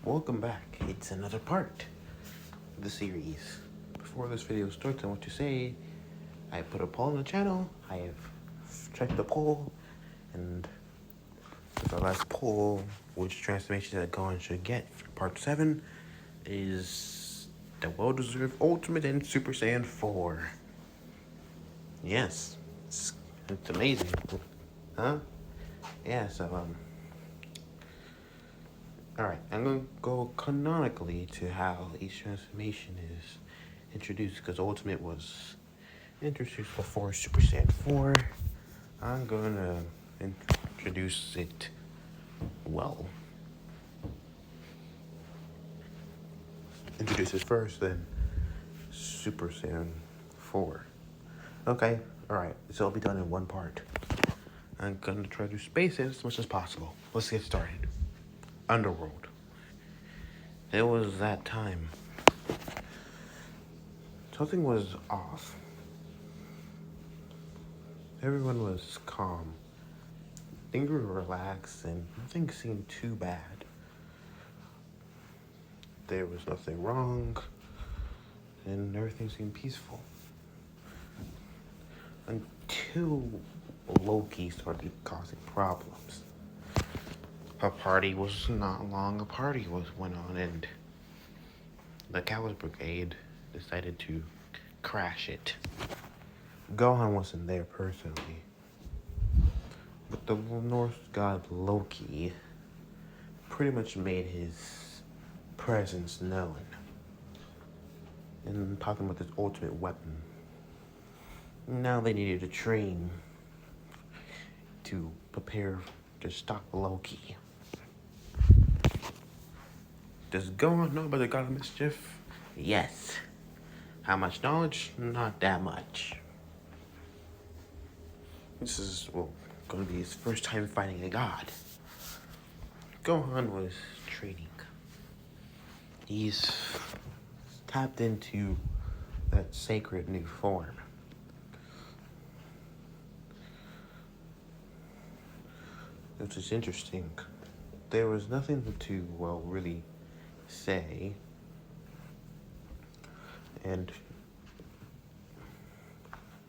Welcome back. It's another part of the series. Before this video starts, I want to say I put a poll on the channel. I have checked the poll, and the last poll, which transformation that Gohan should get for part 7, is the well-deserved Ultimate and Super Saiyan 4. Yes, it's amazing. Huh? Yeah, alright, I'm going to go canonically to how each transformation is introduced, because Ultimate was introduced before Super Saiyan 4. I'm going to introduce it well. Introduce it first, then Super Saiyan 4. Okay, alright, so it'll be done in one part. I'm going to try to space it as much as possible. Let's get started. Underworld. It was that time. Something was off. Everyone was calm. Things were relaxed and nothing seemed too bad. There was nothing wrong and everything seemed peaceful. Until Loki started causing problems. A party was not long. A party went on, and the Cowards Brigade decided to crash it. Gohan wasn't there personally, but the Norse god Loki pretty much made his presence known. And talking about this ultimate weapon. Now they needed to train to prepare to stop Loki. Does Gohan know about the God of Mischief? Yes. How much knowledge? Not that much. This is, going to be his first time fighting a god. Gohan was training. He's tapped into that sacred new form. Which is interesting. There was nothing to, really say. And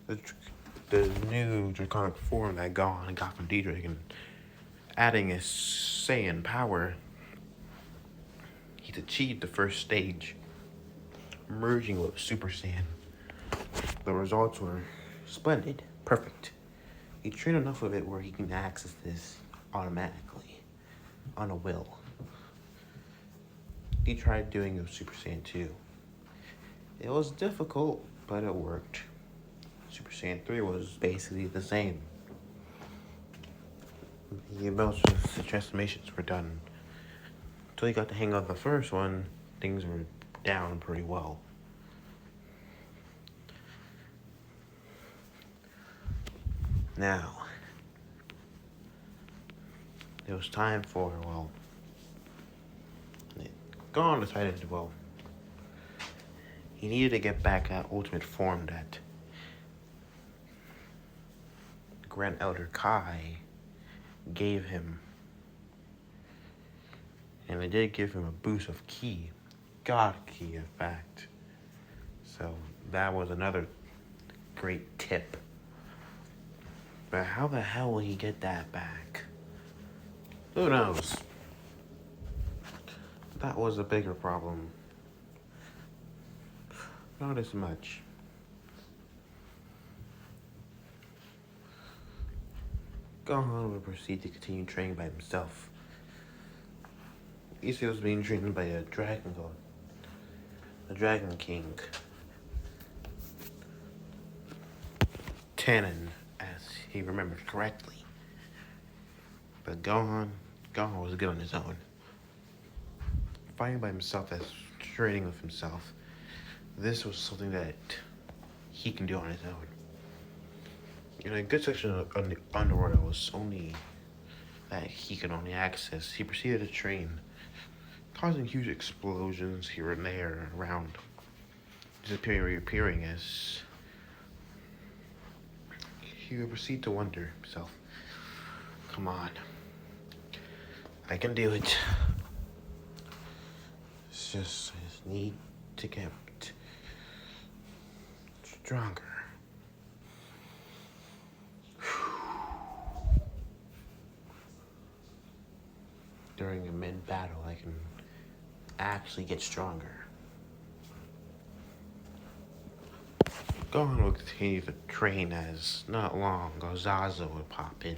the new draconic form that Gohan got from Diedrich, and adding his Saiyan power, he's achieved the first stage, merging with Super Saiyan. The results were splendid, perfect. He trained enough of it where he can access this automatically, on a will. He tried doing it with Super Saiyan 2. It was difficult, but it worked. Super Saiyan 3 was basically the same. Most of the transformations were done. Until he got the hang of the first one, things were down pretty well. Now, it was time for, Gohan decided, he needed to get back that ultimate form that Grand Elder Kai gave him. And it did give him a boost of ki. God ki, in fact. So that was another great tip. But how the hell will he get that back? Who knows? That was a bigger problem. Not as much. Gohan would proceed to continue training by himself. He was being trained by a dragon god. The Dragon King. Tannen, as he remembered correctly. But Gohan was good on his own. Fighting by himself, that's training with himself. This was something that he can do on his own. In a good section of the underworld was only that he could only access. He proceeded to train, causing huge explosions here and there around, disappearing, reappearing as he would proceed to wonder himself, come on, I can do it. I just need to get stronger. During a mid-battle, I can actually get stronger. Gohan will continue to train as not long Zaza would pop in.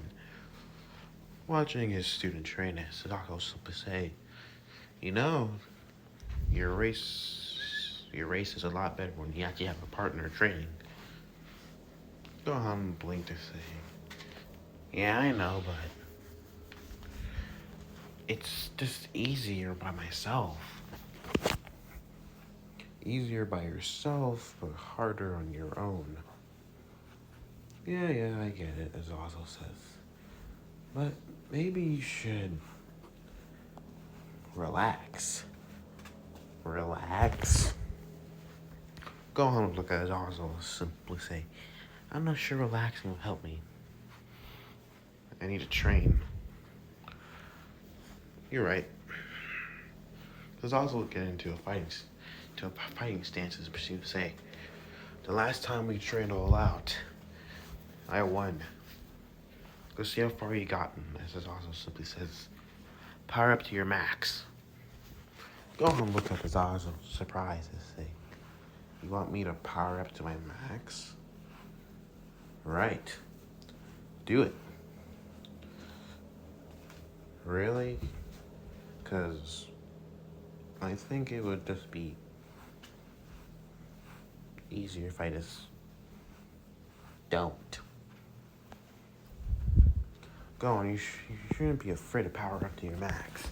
Watching his student train as Zaza will simply say, you know, your race is a lot better when you actually have a partner training. Gohan blinked to say, yeah, I know, but it's just easier by myself. Easier by yourself, but harder on your own. Yeah, I get it, as Ozzo says. But maybe you should relax. Relax? Gohan would look at his Ozzo and simply say, I'm not sure relaxing will help me. I need to train. You're right. Because Ozzo would get into a fighting stance and proceed to say, the last time we trained all out, I won. Go see how far you gotten, as his Ozzo simply says, power up to your max. Gohan looked at his Ozzo, surprised, and say, you want me to power up to my max? Right. Do it. Really? Because I think it would just be easier if I just don't. Go on, you shouldn't be afraid to power up to your max.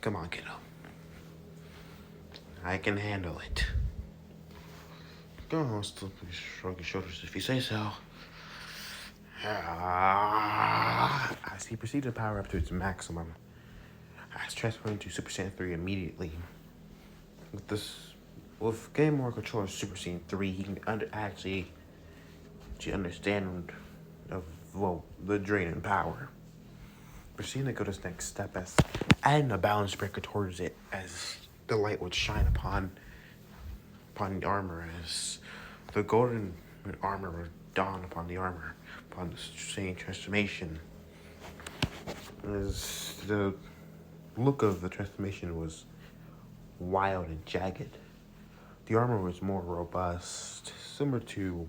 Come on, kiddo. I can handle it. Go on, still shrug your shoulders if you say so. As he proceeded to power up to its maximum, as transferring to Super Saiyan 3 immediately. With getting more control of Super Saiyan 3, he can actually understand the drain in power. Proceeding to go to his next step as adding a balance breaker towards it as the light would shine upon the armor as the golden armor would dawn upon the armor upon the Saiyan transformation. As the look of the transformation was wild and jagged. The armor was more robust, similar to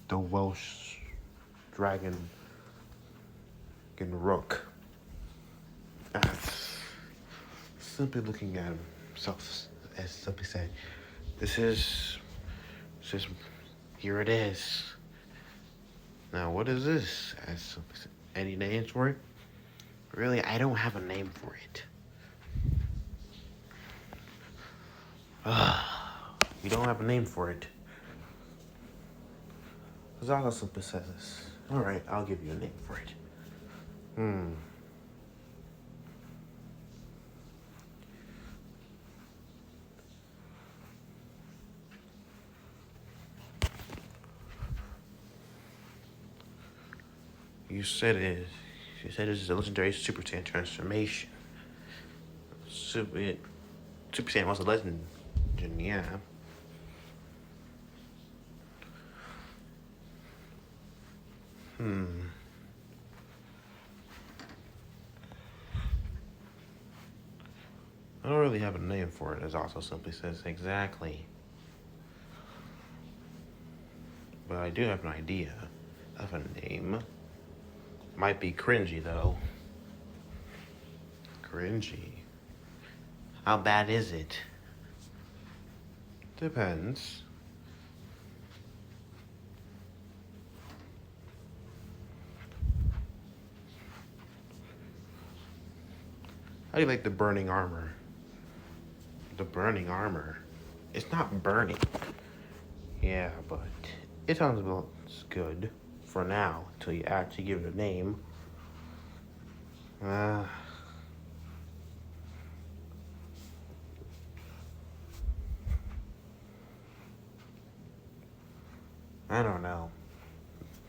the Welsh dragon and rook. As simply looking at himself, as simply said, here it is. Now, what is this? As any names for it? Really, I don't have a name for it. You don't have a name for it. Zaga simply says this. Alright, I'll give you a name for it. You said it's a legendary Super Saiyan transformation. Super Saiyan was a legend, yeah. I don't really have a name for it, as also simply says exactly. But I do have an idea of a name. Might be cringy, though. Cringy? How bad is it? Depends. How do you like the burning armor? The burning armor? It's not burning. Yeah, but it sounds good for now until you actually give it a name. I don't know.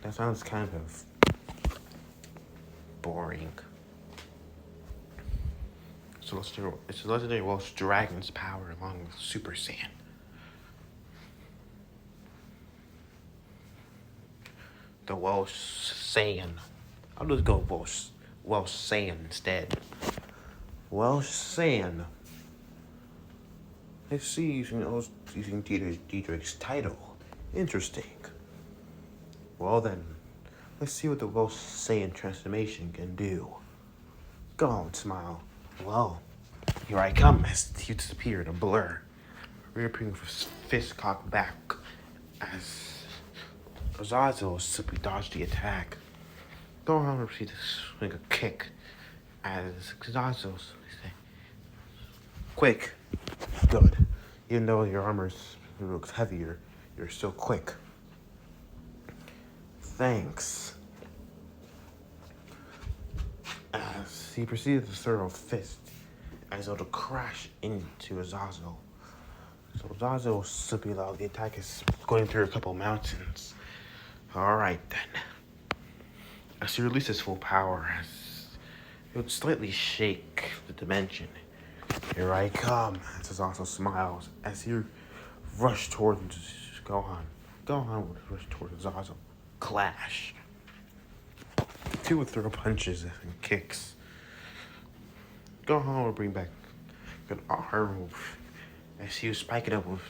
That sounds kind of It's a legendary Welsh dragon's power along with Super Saiyan. The Welsh Saiyan. I'll just go Welsh Saiyan instead. Welsh Saiyan. I see using Dietrich's title. Interesting. Well then, let's see what the Welsh Saiyan transformation can do. Go on, smile. Well, here I come as he disappeared, a blur. Reappearing with his fist cocked back as Azazel simply dodged the attack. Gohan proceeded to swing a kick as Azazel said, quick. Good. Even though your armor looks heavier, you're still quick. Thanks. As he proceeded to throw a fist as though to crash into Azazel. So Azazel simply allowed the attack is going through a couple mountains. Alright then. As he released his full power, as it would slightly shake the dimension. Here I come, as Azazel smiles as he rushed towards Gohan. Gohan would rush towards Azazel. Clash. The two would throw punches and kicks. Gohan would bring back an arm as he was spiking up with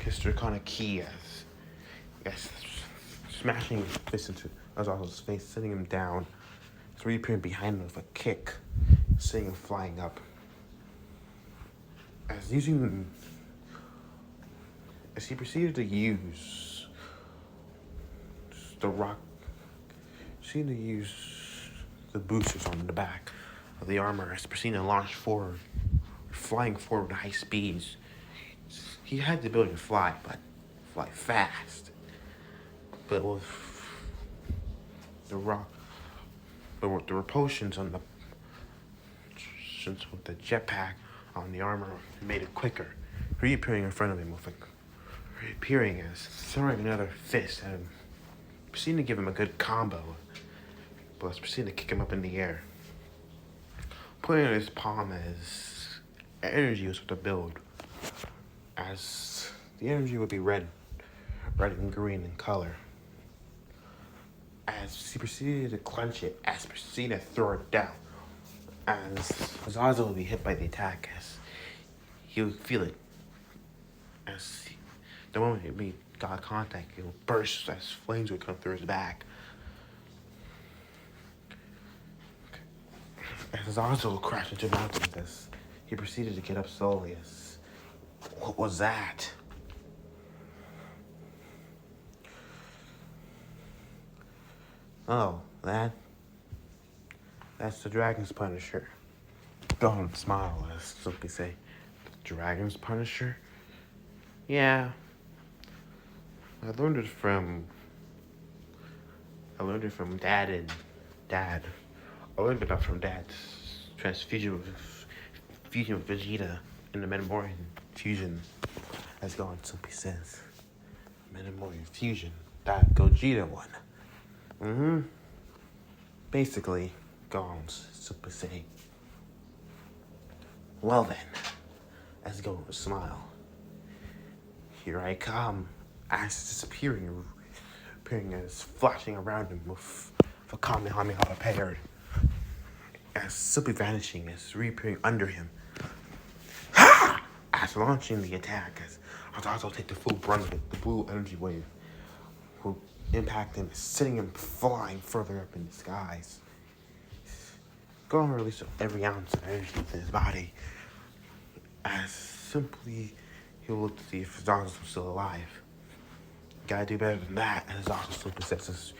his draconic ki as smashing his fist into Azazel's face, sitting him down. So reappearing behind him with a kick, sending him flying up. As he proceeded to use the rock, proceeded to use the boosters on the back of the armor as proceeded to launch forward, flying forward at high speeds. He had the ability to fly, but fly fast. But with the repulsions on with the jetpack on the armor made it quicker, reappearing in front of him reappearing as throwing another fist at him, proceeding to give him a good combo, but proceeding to kick him up in the air. Putting on his palm as energy was to build, as the energy would be red and green in color. As he proceeded to clench it, as proceeded to throw it down, as Azazel would be hit by the attack, as he would feel it. As the moment it got contact, it would burst as flames would come through his back. As Azazel crashed into mountains, as he proceeded to get up slowly, as what was that? Oh, that's the Dragon's Punisher. Don't smile, as simply say, Dragon's Punisher? Yeah. I learned it from Dad and Dad. I learned it from Dad's fusion with Vegeta in the Metamorian fusion, as Gohan simply says. Metamorian fusion. That Gogeta one. Basically, Gohan's simply saying, well then, as Gohan would smile, here I come, as disappearing, appearing as flashing around him with a Kamehameha prepared, as simply vanishing, as reappearing under him, as launching the attack, as Azazel take the full brunt of it, the blue energy wave will impact him, sending him flying further up in the skies. Gohan released every ounce of energy within his body, as simply he'll look to see if Azazel was still alive. Gotta do better than that, and Azazel still possesses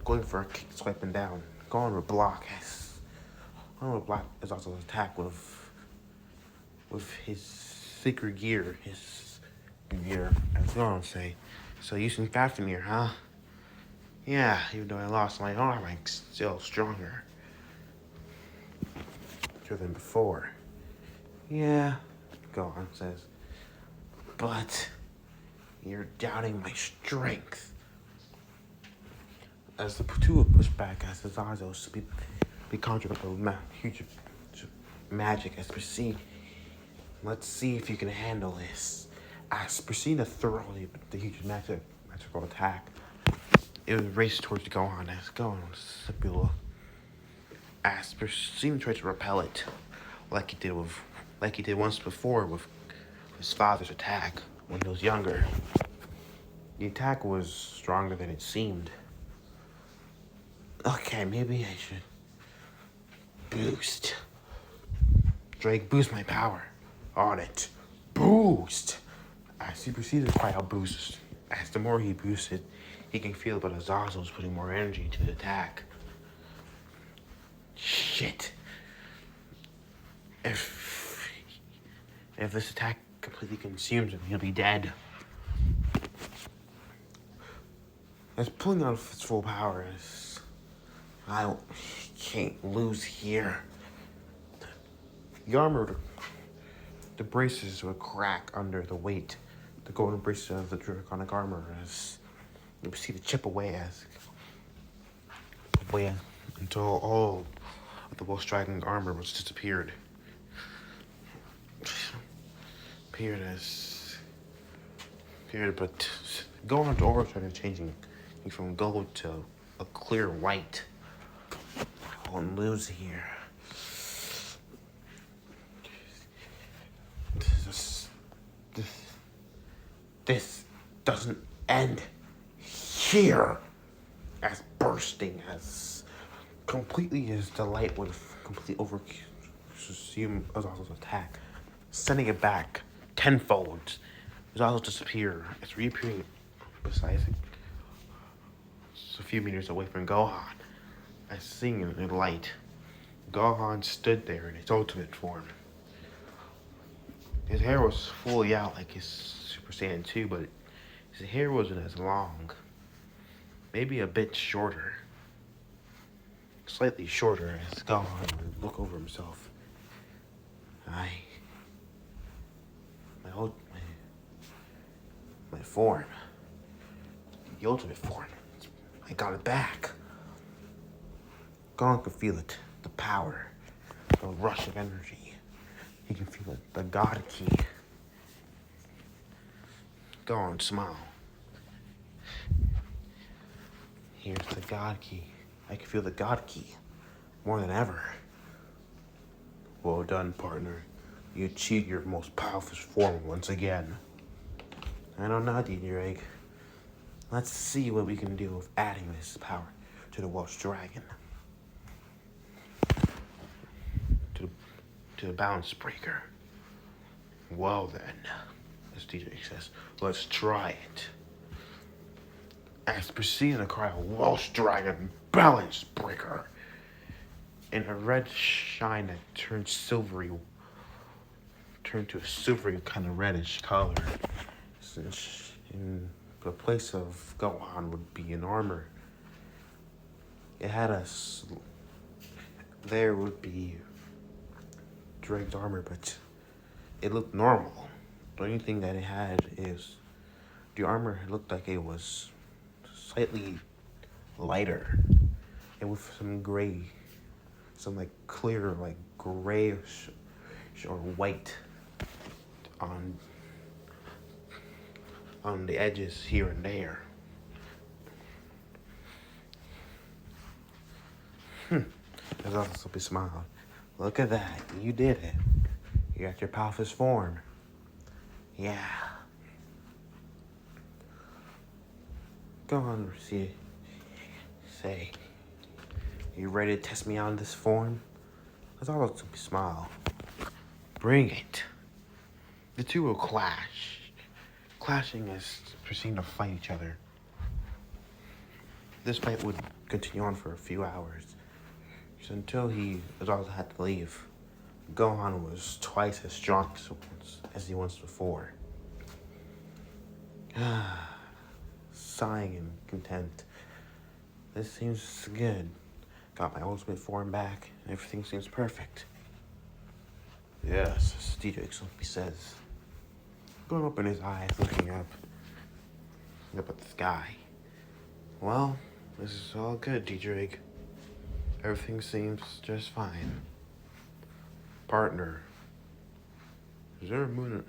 going for a kick, swiping down. Gohan would block Azazel's attack with his secret gear, as Gohan would say. So using Fafnir, huh? Yeah, even though I lost my arm, I'm still stronger than before. Yeah, Gohan says. But you're doubting my strength. As the two would push back, as Azazel be conjured up a huge magic as proceed. Let's see if you can handle this. As proceed to throw the huge magical attack, it was raced towards Gohan as Gohan was simply as proceed tried to repel it, like he did once before with his father's attack when he was younger. The attack was stronger than it seemed. Okay, maybe I should boost. Drake, boost my power on it. Boost! As he proceeded to cry out boost, as the more he boosted, he can feel that Azazel was putting more energy into the attack. Shit. If this attack completely consumes him, he'll be dead. It's pulling out its full power. I can't lose here. The armor, the braces would crack under the weight. The golden braces of the draconic armor as you see the chip away until all of the Wolf-Dragon armor was disappeared. But Gohan's aura started changing from gold to a clear white. I won't lose here. This doesn't end here. As bursting as completely as the light would completely overconsume Azazel's attack, sending it back tenfold. Azazel disappear. It's reappearing beside it. It's a few meters away from Gohan. As seeing it in light, Gohan stood there in its ultimate form. His hair was fully out like his Super Saiyan 2, but his hair wasn't as long. Maybe a bit shorter. Slightly shorter as Gohan would look over himself. My form. The ultimate form. I got it back. Gohan could feel it. The power. The rush of energy. He can feel it. The God Key. Gohan, smile. Here's the God Key. I can feel the God Key more than ever. Well done, partner. You achieved your most powerful form once again. I don't know, Drake. Let's see what we can do with adding this power to the Wolf-Dragon. To the balance breaker. Well then, as DJ says, let's try it. As proceeding to cry, Wolf-Dragon balance breaker. In a red shine that turned to a silvery kind of reddish color. Since in the place of Gohan would be in armor, there would be Drake's armor, but it looked normal. The only thing that it had is the armor looked like it was slightly lighter and with some like clear, like grayish or white on the edges here and there. There's also a smile. Look at that. You did it. You got your powerful form. Yeah. Go on, say, you ready to test me out in this form? There's also a smile. Bring it. The two will clash. Clashing as proceeding to fight each other. This fight would continue on for a few hours. Until Azazel had to leave. Gohan was twice as strong as he was before. Sighing in content. This seems good. Got my ultimate form back, and everything seems perfect. Yes, as DJ says. Going up in his eyes, looking up at the sky. Well, this is all good, DJ. Everything seems just fine. Partner, is there a moon?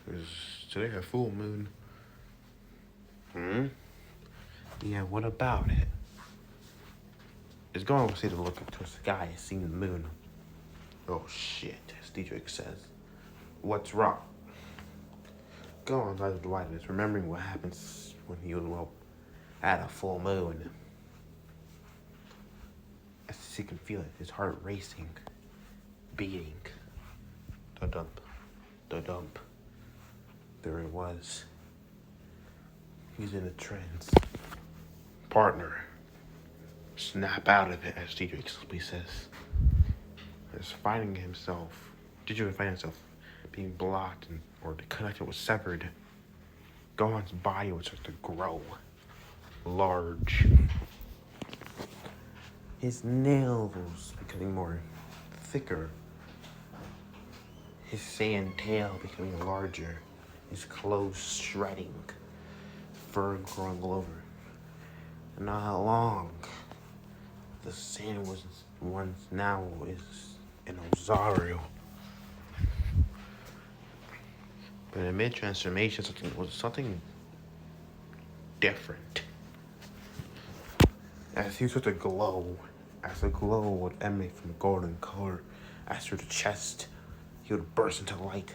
Is today a full moon? Hmm? Yeah, what about it? It's going to see the look up towards the sky and seeing the moon. Oh shit, as Dietrich says. What's wrong? Gohan's eyes are widened, remembering what happens when he was, well, at a full moon. As he can feel it, his heart racing, beating. The dump. The dump. There it was. He's in a trance. Partner. Snap out of it, as Dietrich simply says. Is finding himself. Dietrich would find himself being blocked or the connection was severed. Gohan's body would start to grow large. His nails becoming more thicker. His sand tail becoming larger. His clothes shredding. Fur growing all over. And not how long the sand was once now is an Ozaru. But in mid-transformation, something different. As he started to glow, as the glow would emanate from golden color, as through the chest, he would burst into light.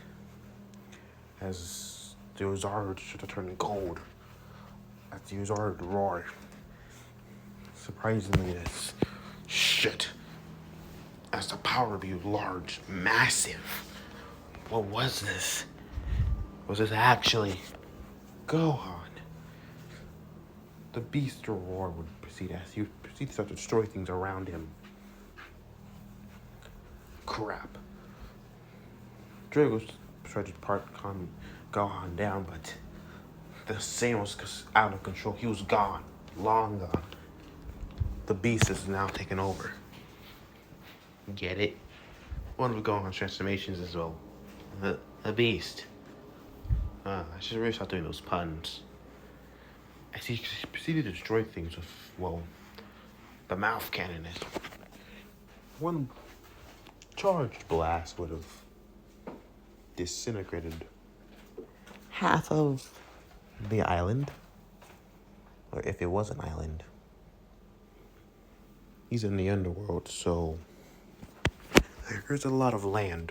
As the Ozaru would start to turn gold, as the Ozaru would roar. Surprisingly, this shit. As the power would be large, massive. What was this? Was this actually Gohan? The beast roar would proceed as he would proceed to start to destroy things around him. Crap. Drago tried to calm Gohan down, but the Saiyan was out of control. He was gone. Long gone. The beast is now taken over. Get it? One of Gohan's transformations is, well, the beast. I should really start doing those puns. As he proceeded to destroy things with, well, the mouth cannon. One charged blast would have disintegrated half of the island. Or if it was an island. He's in the underworld, so there's a lot of land.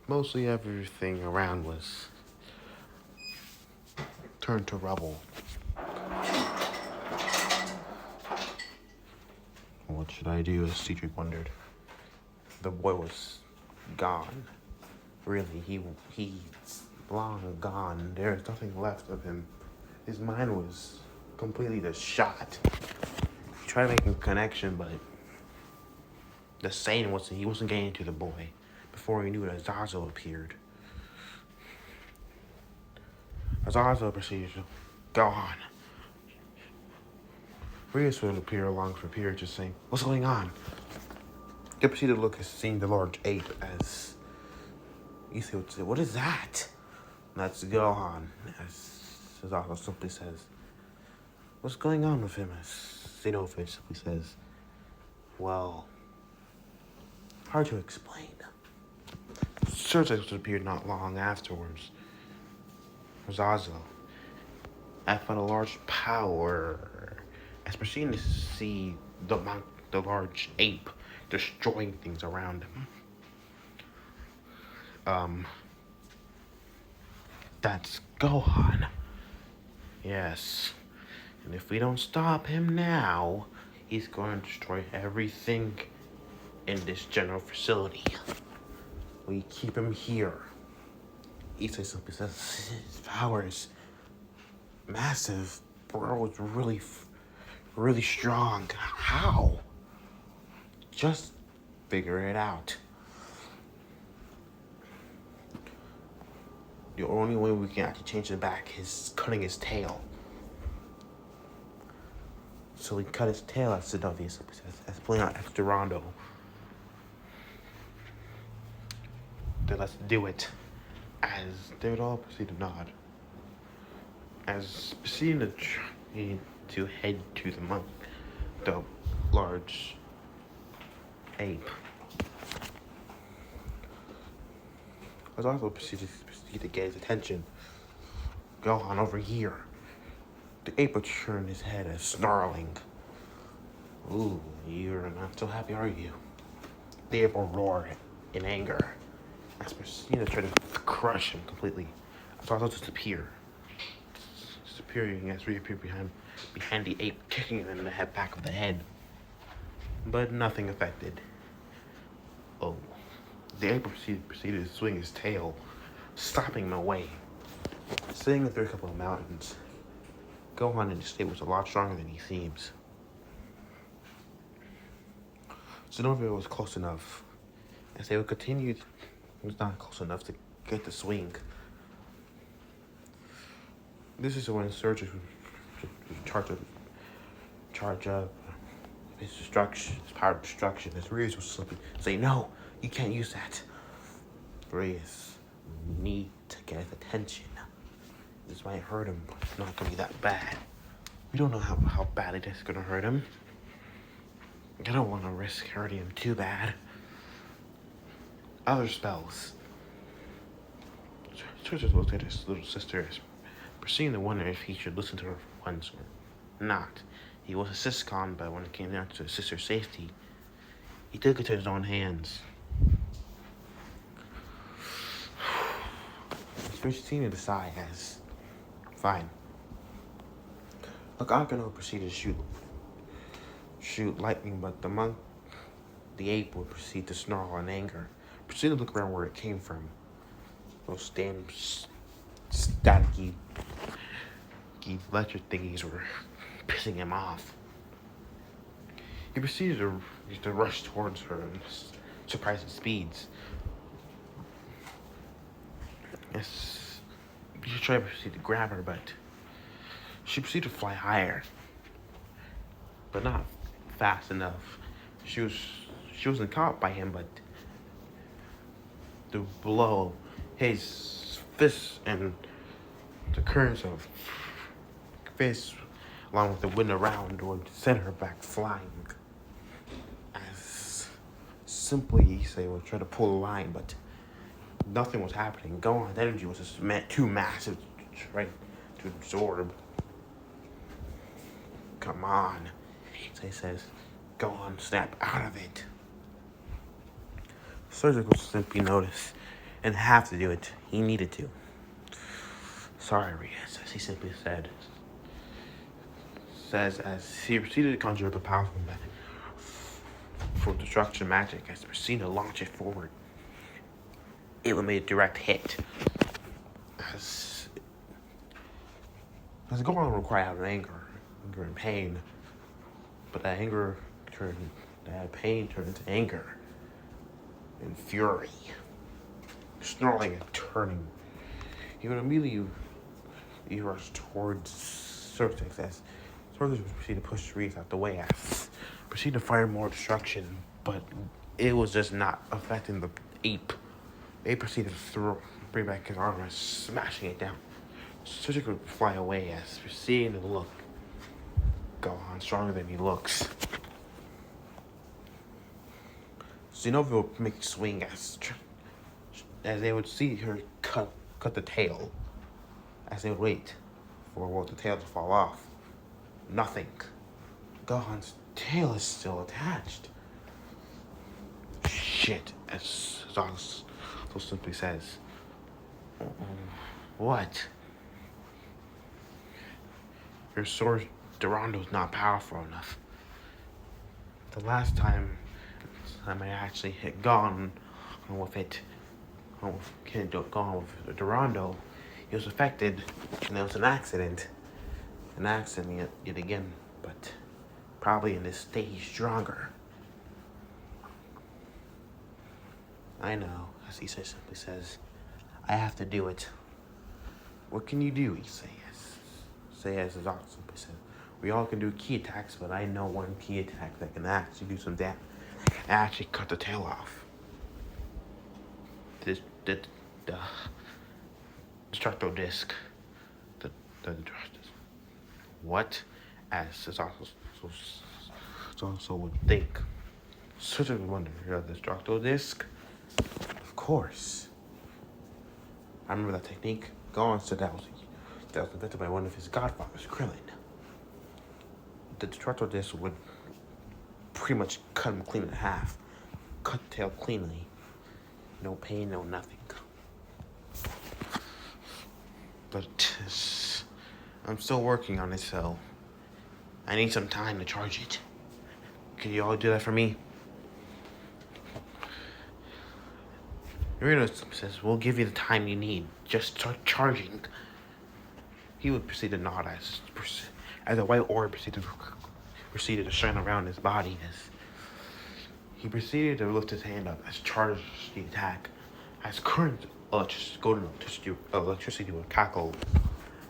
Mostly everything around was turned to rubble. What should I do? As Cedric wondered. The boy was gone. Really, he's long gone. There's nothing left of him. His mind was completely just shot. He tried making a connection, but the Saiyan wasn't getting to the boy. Before he knew it, Azazel appeared. Azazel proceeded to go on. Rios would appear along for a period, just saying, "What's going on?" He proceeded to look at seeing the large ape as Issa would say, "What is that?" That's Gohan, as Azazel simply says. "What's going on with him?" As Xenophage simply says, "Well, hard to explain." Surgex would appear not long afterwards. Azazel, I found a large power. As proceeding to see the large ape destroying things around him. That's Gohan. Yes. And if we don't stop him now, he's going to destroy everything in this general facility. We keep him here. Issa simply says his power is massive. Bro, it's really strong. How? Just figure it out. The only way we can actually change it back is cutting his tail. So we cut his tail, as Sidonia simply says, as pulling out extra rondo. Then let's do it. As they would all proceed to nod. As proceeding to head to the large ape. But also proceeded to get his attention. Gohan, over here. The ape would turn his head as snarling. Ooh, you're not so happy, are you? The ape will roar in anger as Messina tried to crush him completely. Zazu disappearing as reappeared behind the ape, kicking him in the back of the head. But nothing affected. Oh, the ape proceeded to swing his tail, stopping him away. Sitting through a couple of mountains, Gohan in the state was a lot stronger than he seems. Zenovia was close enough. As they would continue, it was not close enough to get the swing. This is when Surge would charge up his destruction, his power of destruction. His Rias was slipping. Say, no, you can't use that. Rias need to get his attention. This might hurt him, but it's not gonna be that bad. We don't know how bad it is gonna hurt him. I don't want to risk hurting him too bad. Other spells. Surge looked at his little sister, proceeding to wonder if he should listen to her once or not. He was a Siscon, but when it came down to his sister's safety, he took it to his own hands. Proceeded to sigh as, fine. Look, Akano proceeded to shoot lightning, but the ape would proceed to snarl in anger. Proceeded to look around where it came from. Those damn staticky electric thingies were pissing him off. He proceeded to rush towards her in surprising speeds. He tried to proceed to grab her, but she proceeded to fly higher, but not fast enough. She wasn't caught by him, but the blow, his fists and the currents of fists, along with the wind around, would send her back flying. As simply Issei would try to pull the line, but nothing was happening. Gohan's energy was just too massive to try to absorb. Come on, Issei says. Gohan, snap out of it. Surgical simply noticed and have to do it. He needed to. Sorry, Rias, as he simply says as he proceeded to conjure up a powerful for destruction magic as proceeded to launch it forward. It would make a direct hit. As Gohan would cry out in anger and pain, but that pain turned into anger and fury, snarling and turning. He would immediately rush towards Surtex as Surtex would proceed to push Reese out the way as proceed to fire more destruction, but it was just not affecting the ape. The ape proceeded to bring back his armor, smashing it down. Surtex would fly away as proceeding to look Gohan stronger than he looks. Zenova would make a swing as they would see her cut the tail, as they would wait for the tail to fall off. Nothing. Gohan's tail is still attached. Shit, as Zos so simply says. What? Your sword, Durando's not powerful enough. The last time I actually hit Gohan with it, Gohan with Durando, he was affected, and there was an accident. Yet again, but probably in this stage stronger. I know, as he simply says, I have to do it. What can you do, he says, as Doc simply said. We all can do key attacks, but I know one key attack that can actually do some damage. Actually cut the tail off. The Destructo Disc. The what? As also would think. Such a wonder, the Destructo Disc? Of course. I remember that technique. Gohan said that was invented by one of his godfathers, Krillin. The destructo disc would pretty much cut him clean in half. Cut the tail cleanly. No pain, no nothing. But I'm still working on it, so I need some time to charge it. Can you all do that for me? Naruto says, we'll give you the time you need. Just start charging. He would proceed to nod as a white orb proceeded to shine around his body as he proceeded to lift his hand up as charged the attack. As current golden electricity would cackle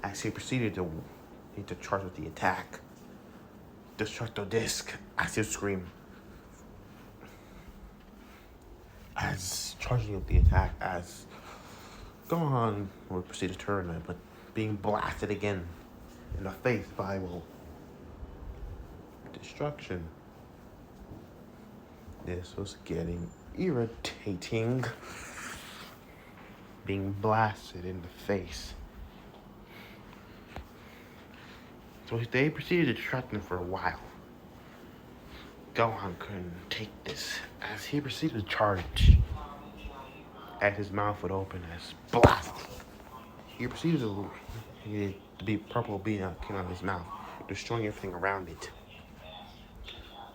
as he proceeded to need to charge with the attack. Destructo disc as he would scream. As charging with the attack as Gohan would proceed to turn, but being blasted again in the face by destruction. This was getting irritating. Being blasted in the face. So they proceeded to distract him for a while. Gohan couldn't take this as he proceeded to charge. As his mouth would open as blast. He proceeded to be purple being came out of his mouth, destroying everything around it.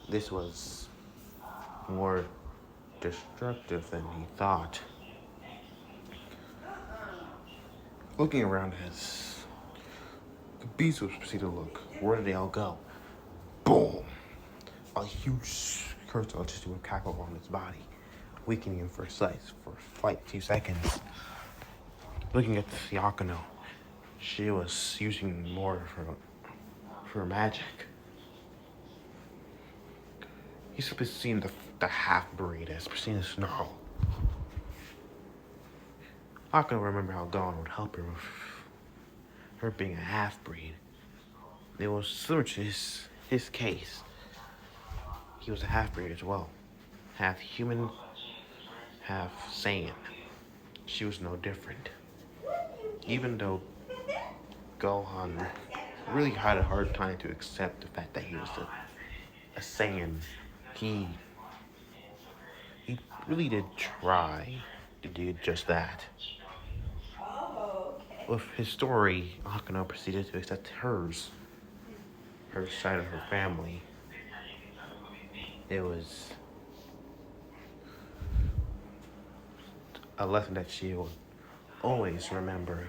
This was more destructive than he thought. Looking around as the beast would proceed to look, where did they all go? Boom! A huge curse of electricity would cackle on his body, weakening him for a few seconds. Looking at the Yakino, she was using more of her magic. He's seen the half-breed as proceeding to snarl. I can remember how Gohan would help her with her being a half-breed. It was similar to his case. He was a half-breed as well. Half human, half Saiyan. She was no different. Even though Gohan really had a hard time to accept the fact that he was a Saiyan, he really did try to do just that. With his story, Akano proceeded to accept her side of her family. It was a lesson that she would always remember.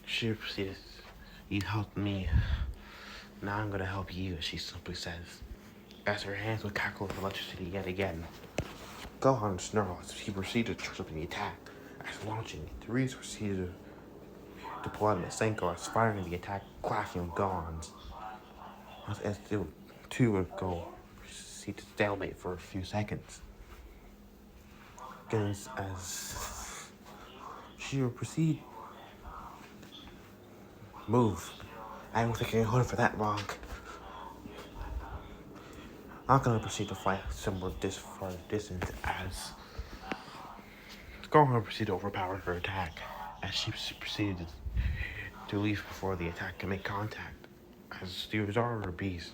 She proceeded, you helped me, now I'm gonna help you, she simply says, as her hands would cackle with electricity yet again. Gohan snarled as he proceeded to charge up in the attack. As launching, Therese proceeded to pull out a Masenko as firing the attack, clashing with Gohan's. As the two would proceed to stalemate for a few seconds. As she would proceed, move. I don't think I can hold it for that long. I'm gonna proceed to fly somewhere this far distance as Gohan proceeded to overpower her attack as she proceeded to leave before the attack can make contact. As the Yozaru beast,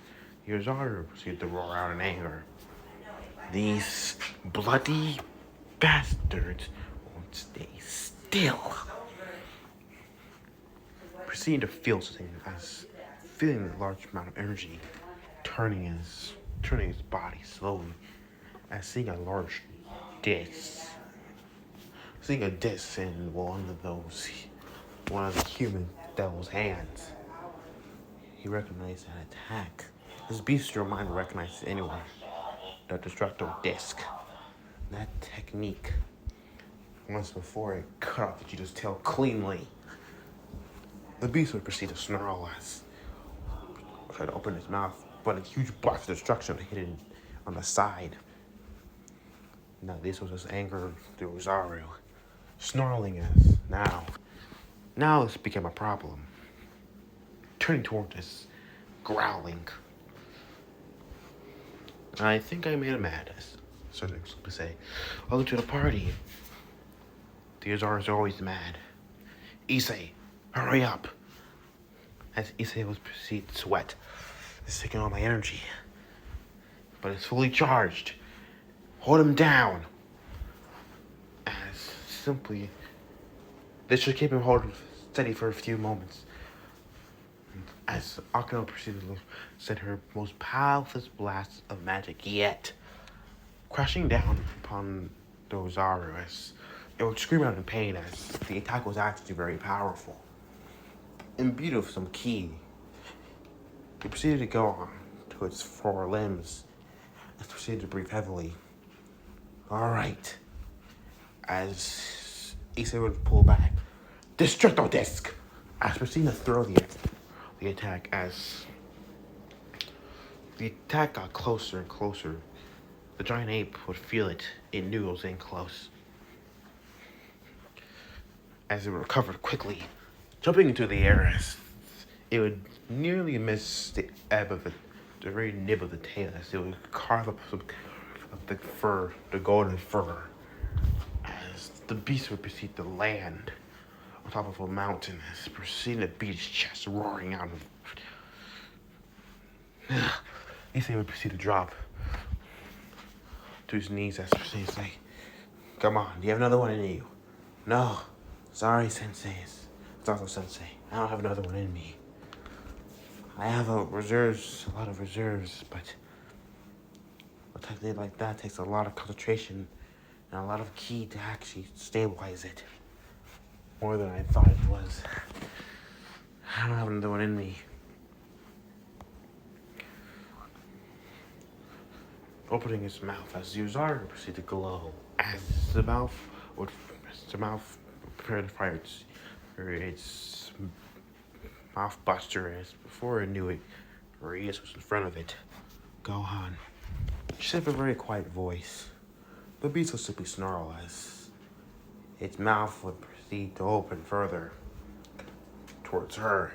Yozaru proceeded to roar out in anger. These bloody bastards won't stay still. Proceeding to feel something as feeling a large amount of energy turning his body slowly as seeing a large disc. Seeing a disc in one of the human devil's hands. He recognized that attack. His bestial mind recognized it anyway. The destructo disc. That technique. Once before it cut off Vegeta's tail cleanly. The beast would proceed to snarl as he tried to open his mouth, but a huge blast of destruction hit him on the side. Now this was his anger through Rosario. Snarling as now this became a problem. Turning toward us, growling. I think I made him mad. started to say. Welcome to the party. The Azars are always mad. Issei, hurry up. As Issei was proceed to sweat. It's taking all my energy. But it's fully charged. Hold him down. As simply, this should keep him holding steady for a few moments. As Akino proceeded to send her most powerful blast of magic yet, crashing down upon Dozaru as it would scream out in pain as the attack was actually very powerful. Imbued with some ki, it proceeded to go on to its four limbs and proceeded to breathe heavily. Alright. As Issei would pull back. Destructo Disc! As proceeding to throw the attack as the attack got closer and closer. The giant ape would feel it. It knew it was in close. As it recovered quickly, jumping into the air as it would nearly miss the ebb of the very nib of the tail as it would carve up some of the fur, the golden fur, as the beast would proceed to land on top of a mountain as it proceeded to beat its chest, roaring out of Issei would proceed to drop to his knees as he would say, come on, do you have another one in you? No. Sorry, Sensei. It's also Sensei. I don't have another one in me. I have a lot of reserves, but a technique like that takes a lot of concentration and a lot of ki to actually stabilize it. More than I thought it was. I don't have another one in me. Opening his mouth as Yuzaru proceeded to glow, as the mouth prepared to fire its mouth buster, as before it knew it, Rias was in front of it. Gohan. She said with a very quiet voice. The beast would simply snarl as its mouth would proceed to open further towards her.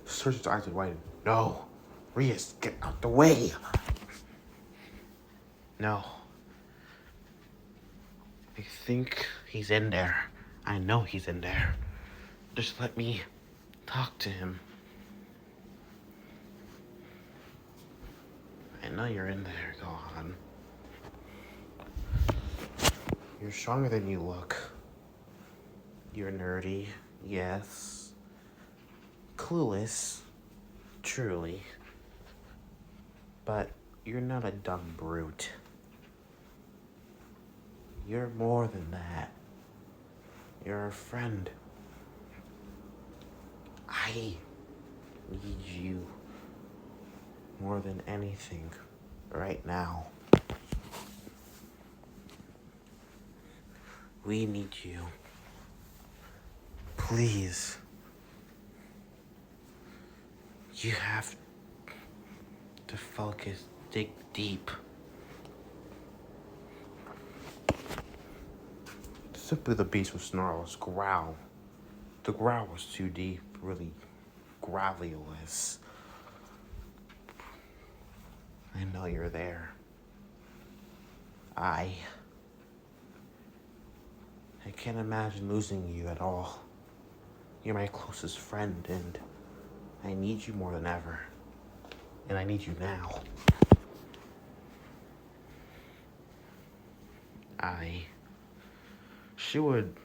Search's eyes would widen. No! Rias, get out the way! No. I think he's in there. I know he's in there. Just let me talk to him. I know you're in there, Gohan. You're stronger than you look. You're nerdy, yes. Clueless, truly. But you're not a dumb brute. You're more than that. You're a friend. I need you more than anything right now. We need you. Please. You have to focus, dig deep. Simply the beast would snarl, growl. The growl was too deep, really growlyless. I know you're there. I can't imagine losing you at all. You're my closest friend, and I need you more than ever. And I need you now. She would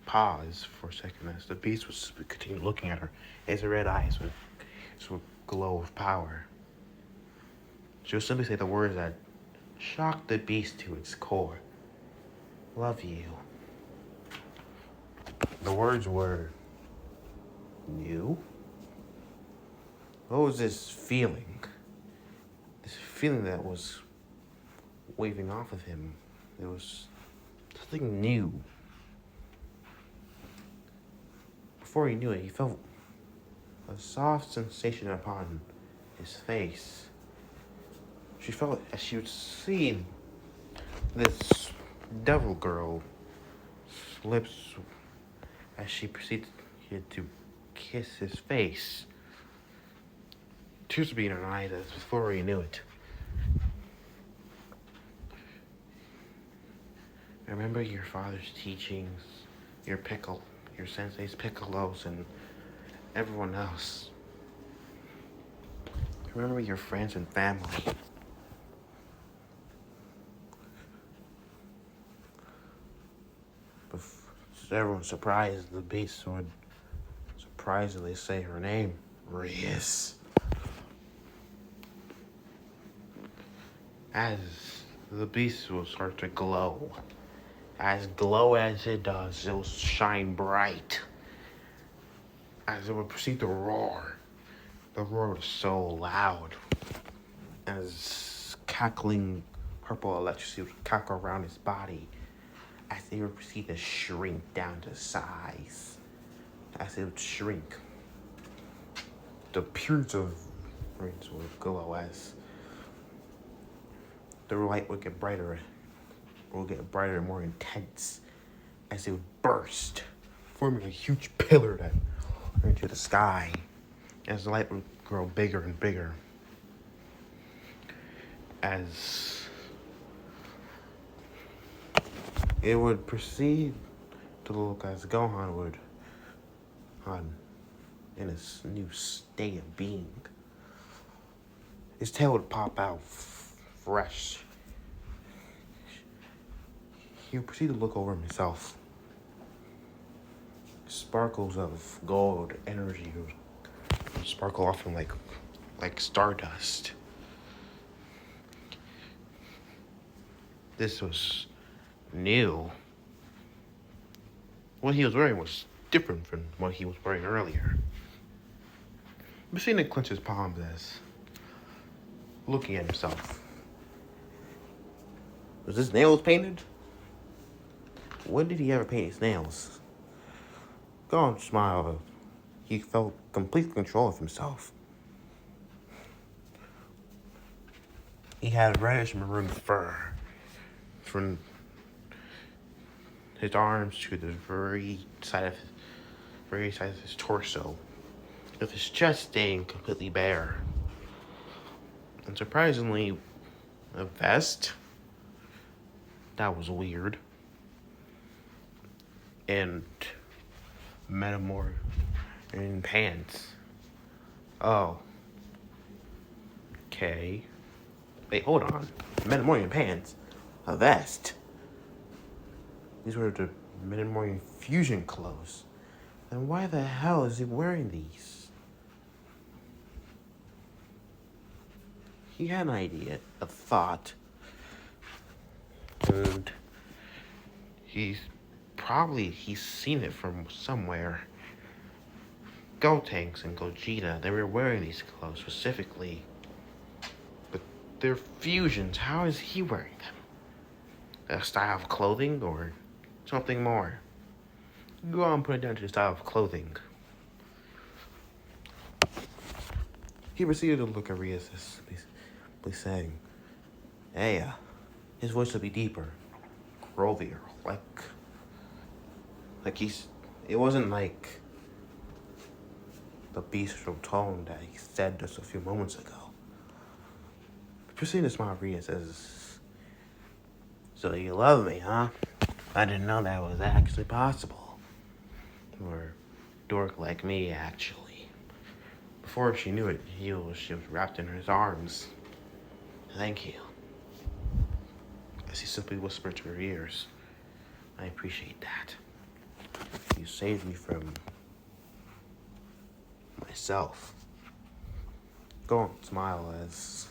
pause for a second as the beast would continue looking at her. As her red eyes would glow with power. She would simply say the words that shocked the beast to its core. Love you. The words were, you? What was this feeling? This feeling that was waving off of him. It was something new. Before he knew it, he felt a soft sensation upon his face. She felt as she would see this devil girl's lips as she proceeded to kiss his face. Tears would be in her eyes as before he knew it. remember your father's teachings, your sensei's piccolos, and everyone else. Remember your friends and family. Everyone surprised the beast would surprisingly say her name, Rias. As the beast will start to glow. As glow as it does, it will shine bright. As it would proceed to roar. The roar was so loud. As cackling purple electricity would cackle around his body. As they would proceed to shrink down to size. As it would shrink. The purity of rings would glow as the light would get brighter and more intense as it would burst, forming a huge pillar that went into the sky as the light would grow bigger and bigger. As it would proceed to look as Gohan would in his new state of being. His tail would pop out fresh. He would proceed to look over himself. Sparkles of gold energy would sparkle off him like stardust. This was new. What he was wearing was different from what he was wearing earlier. Messina clenched his palms as looking at himself. Was his nails painted? When did he ever paint his nails? Gohan smiled. He felt complete control of himself. He had reddish maroon fur from his arms to the very side of his torso, with his chest staying completely bare. And surprisingly, a vest. That was weird. And metamorph in pants. Oh. Okay. Wait, hold on. Metamorph pants. A vest. These were the Metamorph fusion clothes. And why the hell is he wearing these? He had an idea, a thought. And he's seen it from somewhere. Gotenks and Gogeta, they were wearing these clothes specifically. But they're fusions. How is he wearing them? A style of clothing or something more? Go on and put it down to the style of clothing. He proceeded to look at Rias, please saying, hey, his voice would be deeper, grovier, it wasn't like the bestial tone that he said just a few moments ago. Proceeding to smile at Rias says, so you love me, huh? I didn't know that was actually possible. Or a dork like me, actually. Before she knew it, she was wrapped in his arms. Thank you. As he simply whispered to her ears, I appreciate that. You saved me from myself. Gohan smiled as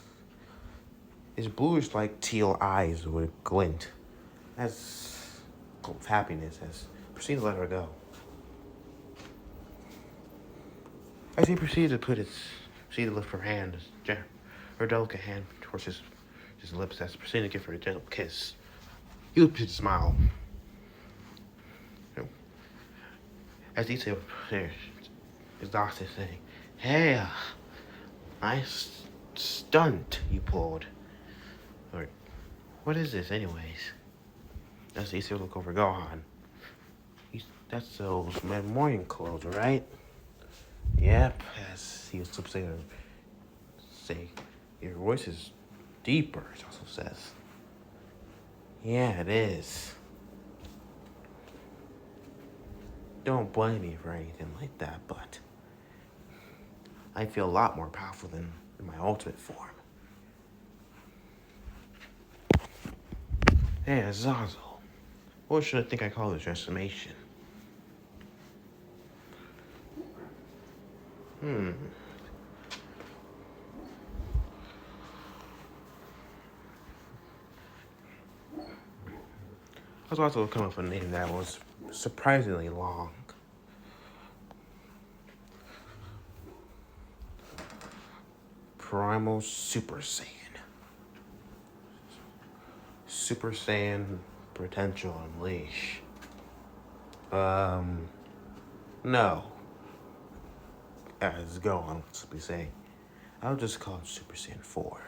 his bluish like teal eyes would glint as of happiness as proceeded to let her go. As he proceeded to lift her hand, her delicate hand towards his lips as proceeded to give her a gentle kiss. He would proceed to smile. As he said, his doctor saying, hey, nice stunt you pulled. Or, what is this anyways? As he said, look over Gohan. That's those morning clothes, right? Yep, as he was saying, your voice is deeper, it also says. Yeah, it is. Don't blame me for anything like that, but I feel a lot more powerful than in my ultimate form. Hey, Azazel, what should I think I call this transformation? Hmm. I was about to come up with a name that was surprisingly long. Primal Super Saiyan. Super Saiyan Potential Unleash. No. As Gohan would simply say, I'll just call it Super Saiyan 4.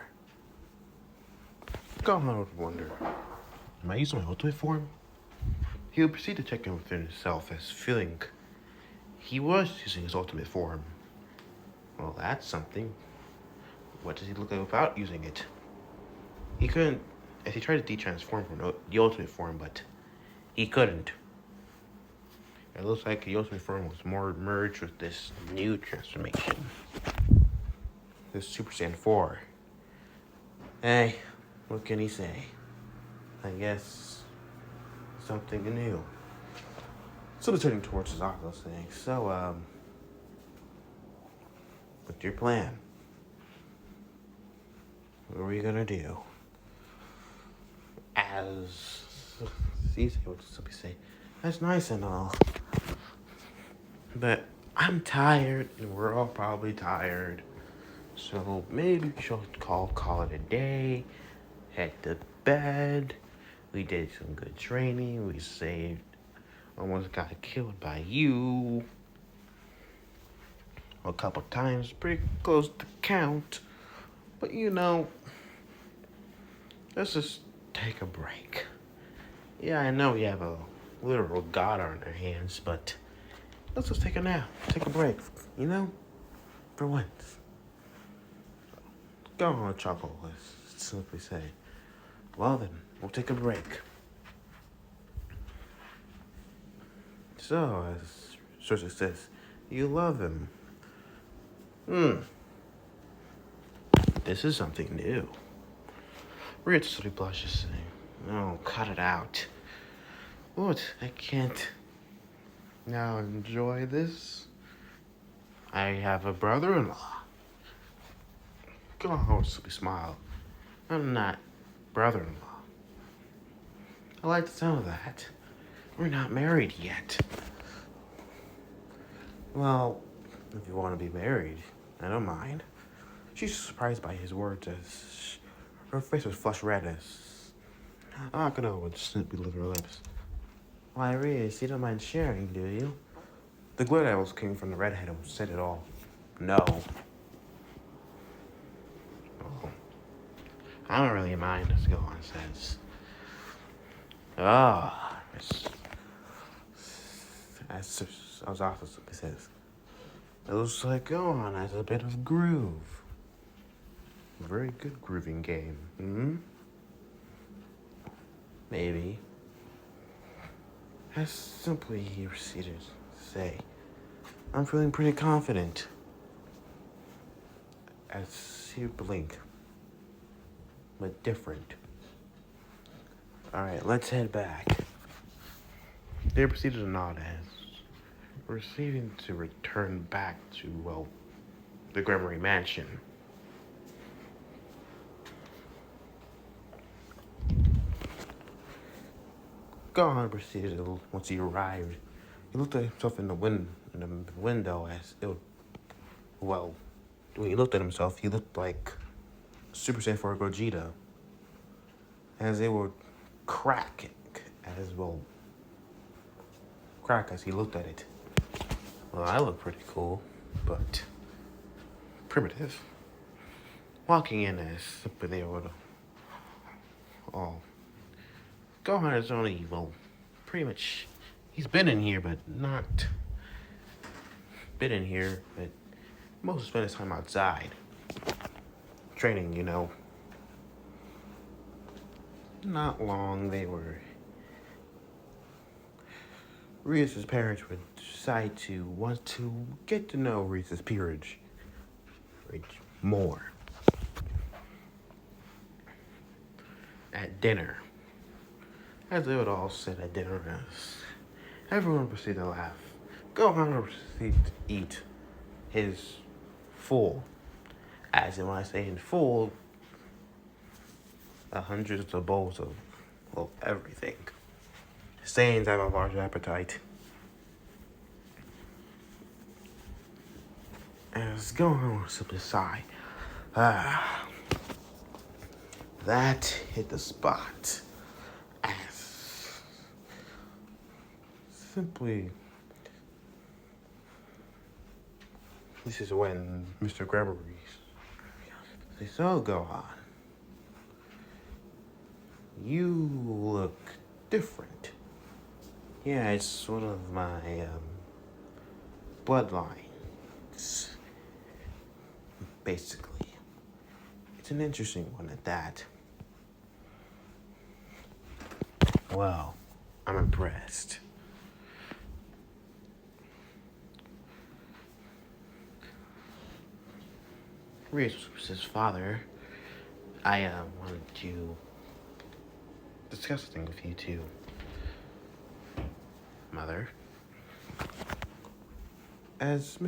Gohan would wonder, am I using my ultimate form? He would proceed to check in within himself as feeling he was using his ultimate form. Well, that's something. What does he look like without using it? He couldn't, as he tried to de-transform from the ultimate form, but he couldn't. It looks like the ultimate form was more merged with this new transformation. This Super Saiyan 4. Hey, what can he say? I guess something new. So turning towards his uncle saying, so, what's your plan? What are we gonna do? As Caesar would simply say, that's nice and all, but I'm tired, and we're all probably tired. So maybe we should call it a day, head to bed. We did some good training. We saved, almost got killed by you a couple times, pretty close to count. But let's just take a break. Yeah, I know we have a literal god on our hands, but let's just take a nap, take a break, for once. Go on, chuckle, let's simply say. Well then, we'll take a break. So, as Cersei says, you love him. This is something new. Rich sort of blushes, saying, no, cut it out. What? I can't now enjoy this? I have a brother-in-law. Go on, simply smile. I'm not brother-in-law. I like the sound of that. We're not married yet. Well, if you want to be married, I don't mind. She's surprised by his words as her face was flushed red as Akano would simply lick her lips. Why, Reese, you don't mind sharing, do you? The glare that was coming from the redhead said it all. No. Oh. I don't really mind, as Gohan says. Ah, as Azazel says, it looks like Gohan has a bit of groove. Very good grooving game, Maybe. As simply he proceeded to say, I'm feeling pretty confident. As he blinked, but different. Alright, let's head back. They proceeded to nod as proceeding to return back to, the Gremory Mansion. Gohan proceeded once he arrived. He looked at himself in the window as it would, when he looked at himself, he looked like Super Saiyan 4 Gogeta. As it would crack as he looked at it. Well, I look pretty cool, but primitive. Walking in as simply they would all Gohan is only, pretty much, he's been in here, but not been in here, but most spent his time outside. Training, Not long, they were Rias's parents would decide to want to get to know Rias's peerage more. At dinner, as they would all sit at dinner, as everyone proceeded to laugh, Gohan would proceed to eat his full, as in when I say in full, hundreds of bowls of, well, everything. Saiyans have a large appetite. As Gohan would simply sigh, ah, that hit the spot. As simply, this is when Mr. Gregory says, "So Gohan, you look different." Yeah, it's one of my bloodlines. Basically, it's an interesting one at that. Well, I'm impressed. Rios was his father. I wanted to discuss something with you too, Mother. As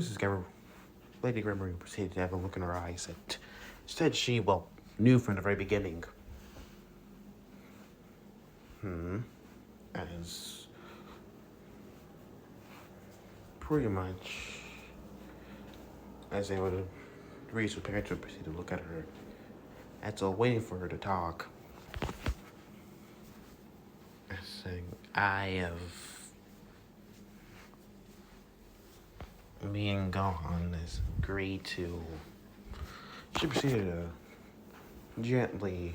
Lady Gregory proceeded to have a look in her eyes that said she, well, knew from the very beginning. As pretty much as they would Reese's parents would proceed to look at her, as though waiting for her to talk. Saying, I have me and Gohan has agreed to. She proceeded to gently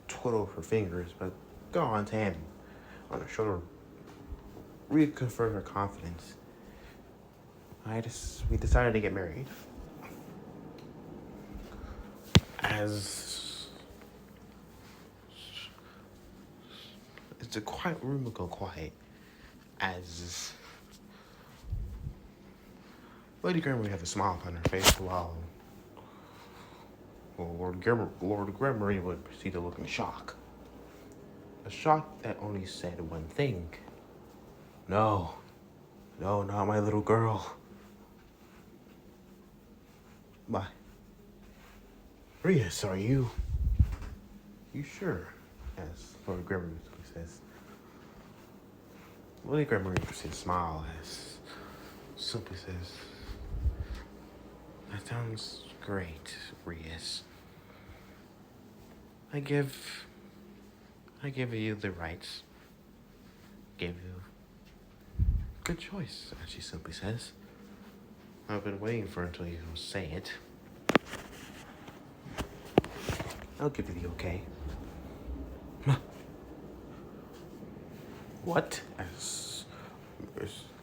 twiddle her fingers, but Gohan's hand on her shoulder reconfirmed her confidence. We decided to get married. As it's a quiet room would go quiet, as Lady Gregory had a smile upon her face while Lord Gregory would proceed to look in shock. A shock that only said one thing. No, not my little girl. Why? Rias, are you sure? As Lord Gregory says. Lady Gregory proceeds to smile as simply says, that sounds great, Rias. I give you the rights. Give you good choice, as she simply says. I've been waiting for until you say it. I'll give you the okay. What? As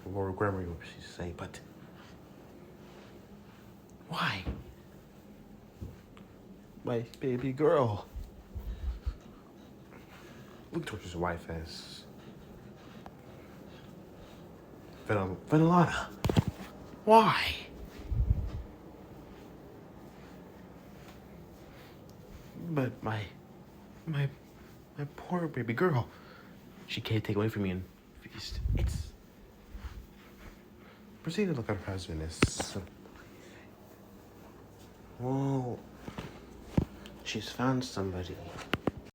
Lord Gregory would say, but why? My baby girl. Look towards his wife as Venelana. Why? But my poor baby girl. She can't take away from me and feast. It's proceed to look at her husband as well, she's found somebody